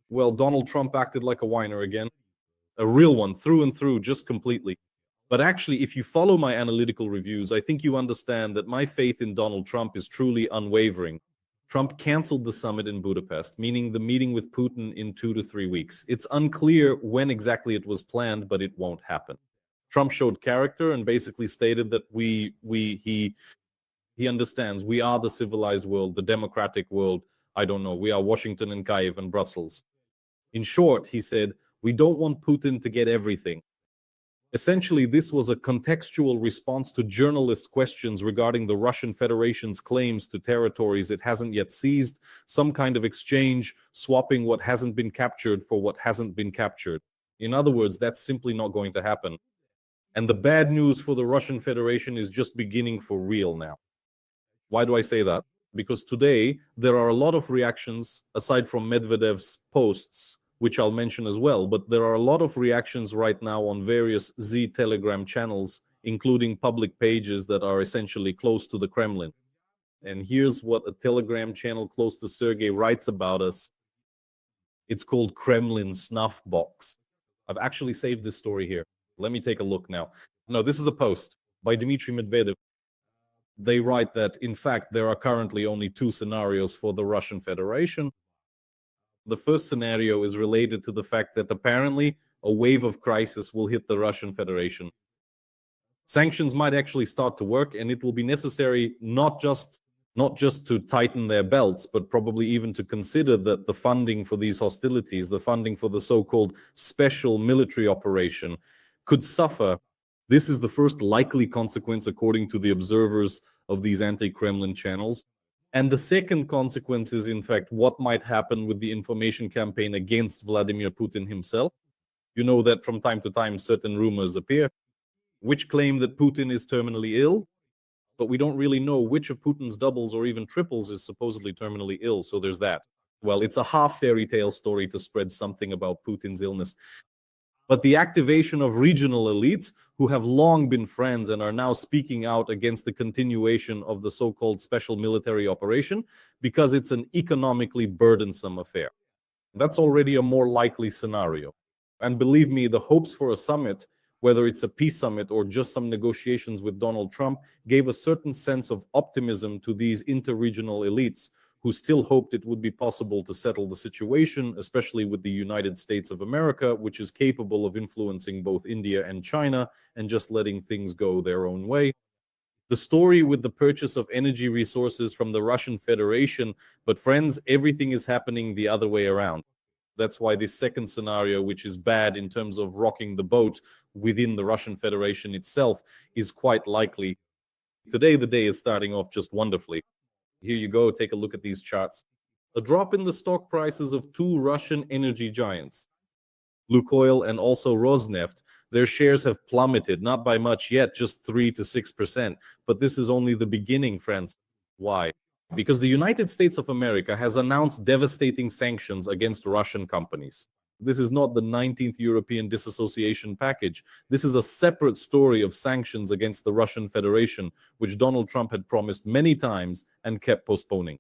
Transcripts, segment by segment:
Well, Donald Trump acted like a whiner again. A real one, through and through, just completely. But actually, if you follow my analytical reviews, I think you understand that my faith in Donald Trump is truly unwavering. Trump canceled the summit in Budapest, meaning the meeting with Putin in 2 to 3 weeks. It's unclear when exactly it was planned, but it won't happen. Trump showed character and basically stated that he understands we are the civilized world, the democratic world. I don't know. We are Washington and Kyiv and Brussels. In short, he said, we don't want Putin to get everything. Essentially, this was a contextual response to journalists' questions regarding the Russian Federation's claims to territories it hasn't yet seized, some kind of exchange, swapping what hasn't been captured for what hasn't been captured. In other words, that's simply not going to happen. And the bad news for the Russian Federation is just beginning for real now. Why do I say that? Because today, there are a lot of reactions, aside from Medvedev's posts, which I'll mention as well, but there are a lot of reactions right now on various Z Telegram channels, including public pages that are essentially close to the Kremlin. And here's what a Telegram channel close to Sergei writes about us. It's called Kremlin Snuff Box. I've actually saved this story here. Let me take a look now. No, this is a post by Dmitry Medvedev. They write that, in fact, there are currently only two scenarios for the Russian Federation. The first scenario is related to the fact that apparently a wave of crisis will hit the Russian Federation. Sanctions might actually start to work, and it will be necessary not just to tighten their belts, but probably even to consider that the funding for these hostilities, the funding for the so-called special military operation, could suffer. This is the first likely consequence, according to the observers of these anti-Kremlin channels. And the second consequence is, in fact, what might happen with the information campaign against Vladimir Putin himself. You know that from time to time, certain rumors appear, which claim that Putin is terminally ill, but we don't really know which of Putin's doubles or even triples is supposedly terminally ill. So there's that. Well, it's a half fairy tale story to spread something about Putin's illness. But the activation of regional elites who have long been friends and are now speaking out against the continuation of the so-called special military operation because it's an economically burdensome affair. That's already a more likely scenario. And believe me, the hopes for a summit, whether it's a peace summit or just some negotiations with Donald Trump, gave a certain sense of optimism to these interregional elites who still hoped it would be possible to settle the situation, especially with the United States of America, which is capable of influencing both India and China and just letting things go their own way. The story with the purchase of energy resources from the Russian Federation, but friends, everything is happening the other way around. That's why this second scenario, which is bad in terms of rocking the boat within the Russian Federation itself, is quite likely. Today, the day is starting off just wonderfully. Here you go, take a look at these charts. A drop in the stock prices of two Russian energy giants, Lukoil and also Rosneft. Their shares have plummeted, not by much yet, just 3 to 6%. But this is only the beginning, friends. Why? Because the United States of America has announced devastating sanctions against Russian companies. This is not the 19th European disassociation package. This is a separate story of sanctions against the Russian Federation, which Donald Trump had promised many times and kept postponing.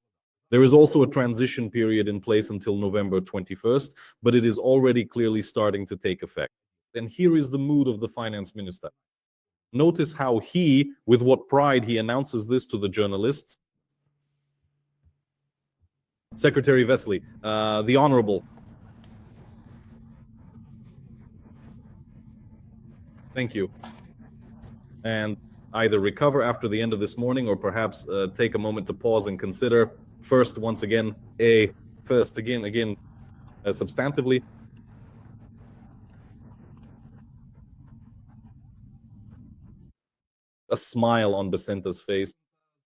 There is also a transition period in place until November 21st, but it is already clearly starting to take effect. And here is the mood of the finance minister. Notice how he, with what pride he announces this to the journalists. Secretary Vesely, the Honorable. Thank you. And either recover after the end of this morning or perhaps take a moment to pause and consider first, once again, substantively. A smile on Becenta's face.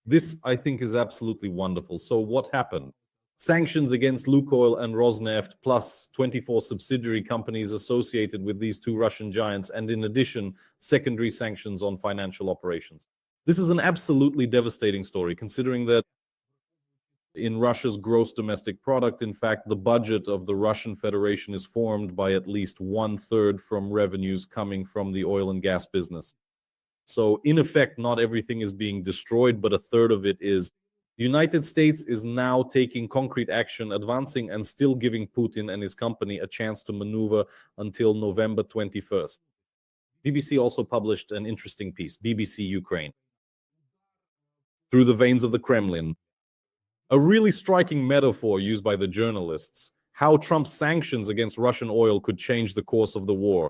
This, I think, is absolutely wonderful. So what happened? Sanctions against Lukoil and Rosneft, plus 24 subsidiary companies associated with these two Russian giants, and in addition, secondary sanctions on financial operations. This is an absolutely devastating story, considering that in Russia's gross domestic product, in fact, the budget of the Russian Federation is formed by at least 1/3 from revenues coming from the oil and gas business. So in effect, not everything is being destroyed, but a third of it is. The United States is now taking concrete action, advancing and still giving Putin and his company a chance to maneuver until November 21st. BBC also published an interesting piece, BBC Ukraine, Through the Veins of the Kremlin. A really striking metaphor used by the journalists, how Trump's sanctions against Russian oil could change the course of the war.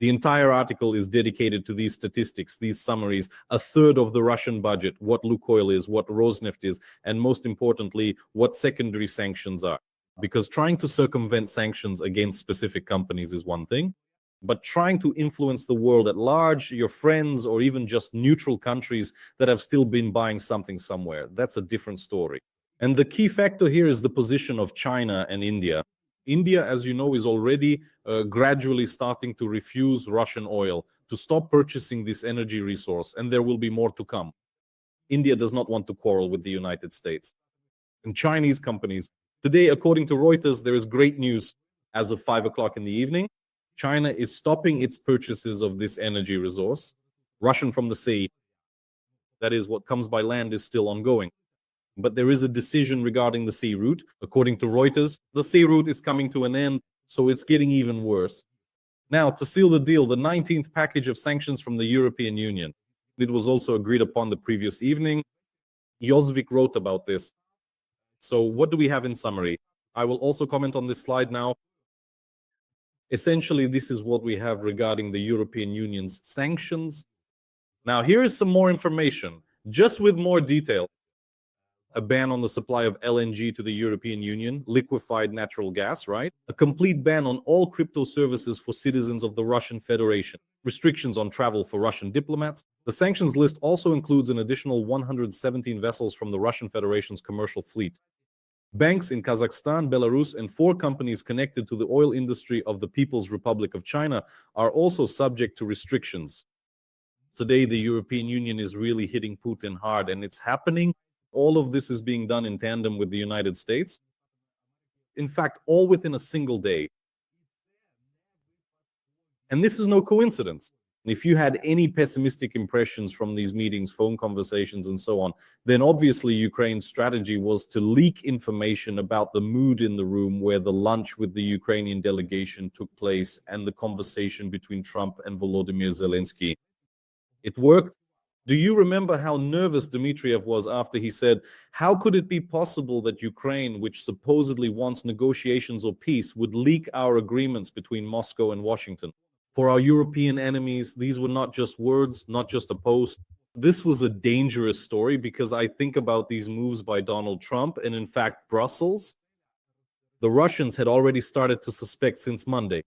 The entire article is dedicated to these statistics, these summaries, a third of the Russian budget, what Lukoil is, what Rosneft is, and most importantly, what secondary sanctions are. Because trying to circumvent sanctions against specific companies is one thing, but trying to influence the world at large, your friends, or even just neutral countries that have still been buying something somewhere, that's a different story. And the key factor here is the position of China and India. India, as you know, is already gradually starting to refuse Russian oil, to stop purchasing this energy resource, and there will be more to come. India does not want to quarrel with the United States. And Chinese companies, today, according to Reuters, there is great news as of 5 o'clock in the evening. China is stopping its purchases of this energy resource. Russian from the sea, that is what comes by land, is still ongoing. But there is a decision regarding the sea route. According to Reuters, the sea route is coming to an end, so it's getting even worse. Now, to seal the deal, the 19th package of sanctions from the European Union. It was also agreed upon the previous evening. Josvik wrote about this. So what do we have in summary? I will also comment on this slide now. Essentially, this is what we have regarding the European Union's sanctions. Now, here is some more information, just with more detail. A ban on the supply of LNG to the European Union, liquefied natural gas, right? A complete ban on all crypto services for citizens of the Russian Federation, restrictions on travel for Russian diplomats. The sanctions list also includes an additional 117 vessels from the Russian Federation's commercial fleet. Banks in Kazakhstan, Belarus, and 4 companies connected to the oil industry of the People's Republic of China are also subject to restrictions. Today, the European Union is really hitting Putin hard, and it's happening. All of this is being done in tandem with the United States. In fact, all within a single day. And this is no coincidence. If you had any pessimistic impressions from these meetings, phone conversations, and so on, then obviously Ukraine's strategy was to leak information about the mood in the room where the lunch with the Ukrainian delegation took place and the conversation between Trump and Volodymyr Zelensky. It worked. Do you remember how nervous Dmitriev was after he said, how could it be possible that Ukraine, which supposedly wants negotiations or peace, would leak our agreements between Moscow and Washington? For our European enemies, these were not just words, not just a post. This was a dangerous story because I think about these moves by Donald Trump and, in fact, Brussels. The Russians had already started to suspect since Monday.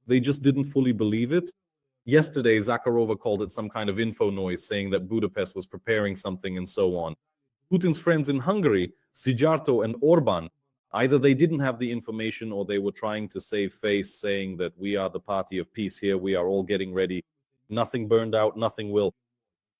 They just didn't fully believe it. Yesterday, Zakharova called it some kind of info noise, saying that Budapest was preparing something and so on. Putin's friends in Hungary, Szijjártó and Orban, either they didn't have the information or they were trying to save face, saying that we are the party of peace here, we are all getting ready. Nothing burned out, nothing will.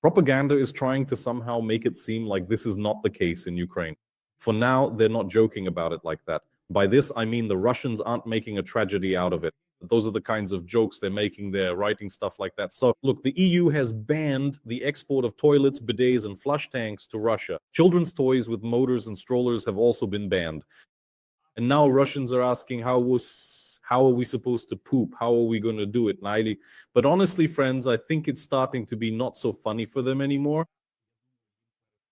Propaganda is trying to somehow make it seem like this is not the case in Ukraine. For now, they're not joking about it like that. By this, I mean the Russians aren't making a tragedy out of it. Those are the kinds of jokes they're making. They're writing stuff like that. So, look, the EU has banned the export of toilets, bidets, and flush tanks to Russia. Children's toys with motors and strollers have also been banned. And now Russians are asking, how are we supposed to poop? How are we going to do it? But honestly, friends, I think it's starting to be not so funny for them anymore.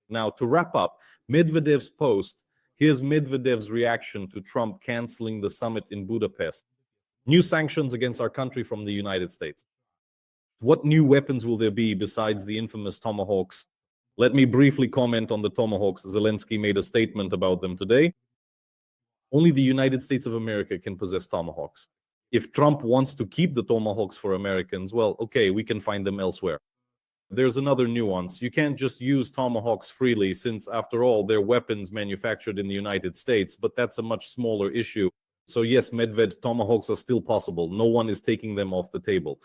Now, to wrap up, Medvedev's post. Here's Medvedev's reaction to Trump canceling the summit in Budapest. New sanctions against our country from the United States. What new weapons will there be besides the infamous Tomahawks? Let me briefly comment on the Tomahawks. Zelensky made a statement about them today. Only the United States of America can possess Tomahawks. If Trump wants to keep the Tomahawks for Americans, well, okay, we can find them elsewhere. There's another nuance. You can't just use Tomahawks freely since, after all, they're weapons manufactured in the United States, but that's a much smaller issue. So yes, Medved, Tomahawks are still possible. No one is taking them off the table.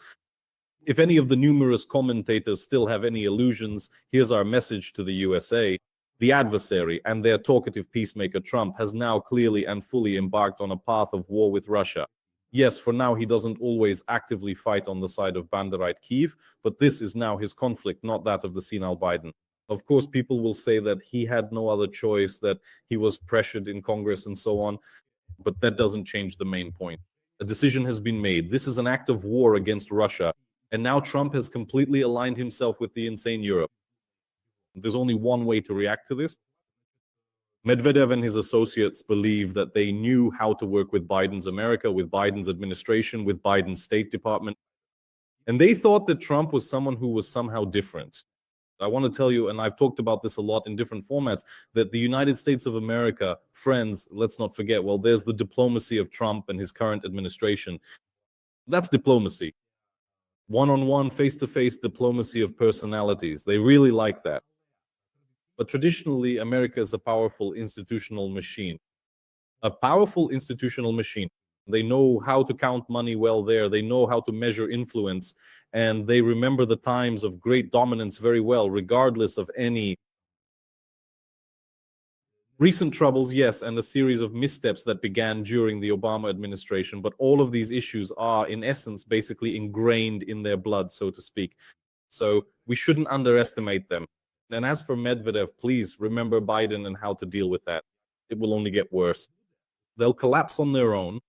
If any of the numerous commentators still have any illusions, here's our message to the USA. The adversary and their talkative peacemaker Trump has now clearly and fully embarked on a path of war with Russia. Yes, for now he doesn't always actively fight on the side of Banderite Kyiv, but this is now his conflict, not that of the senile Biden. Of course, people will say that he had no other choice, that he was pressured in Congress and so on, but that doesn't change the main point. A decision has been made. This is an act of war against Russia, and now Trump has completely aligned himself with the insane Europe. There's only one way to react to this. Medvedev and his associates believe that they knew how to work with Biden's America, with Biden's administration, with Biden's State Department. And they thought that Trump was someone who was somehow different. I want to tell you, and I've talked about this a lot in different formats, that the United States of America, friends, let's not forget, well, there's the diplomacy of Trump and his current administration. That's diplomacy. One-on-one, face-to-face diplomacy of personalities. They really like that. But traditionally, America is a powerful institutional machine. A powerful institutional machine. They know how to count money well there. They know how to measure influence. And they remember the times of great dominance very well, regardless of any recent troubles, yes, and a series of missteps that began during the Obama administration. But all of these issues are, in essence, basically ingrained in their blood, so to speak. So we shouldn't underestimate them. And as for Medvedev, please remember Biden and how to deal with that. It will only get worse. They'll collapse on their own.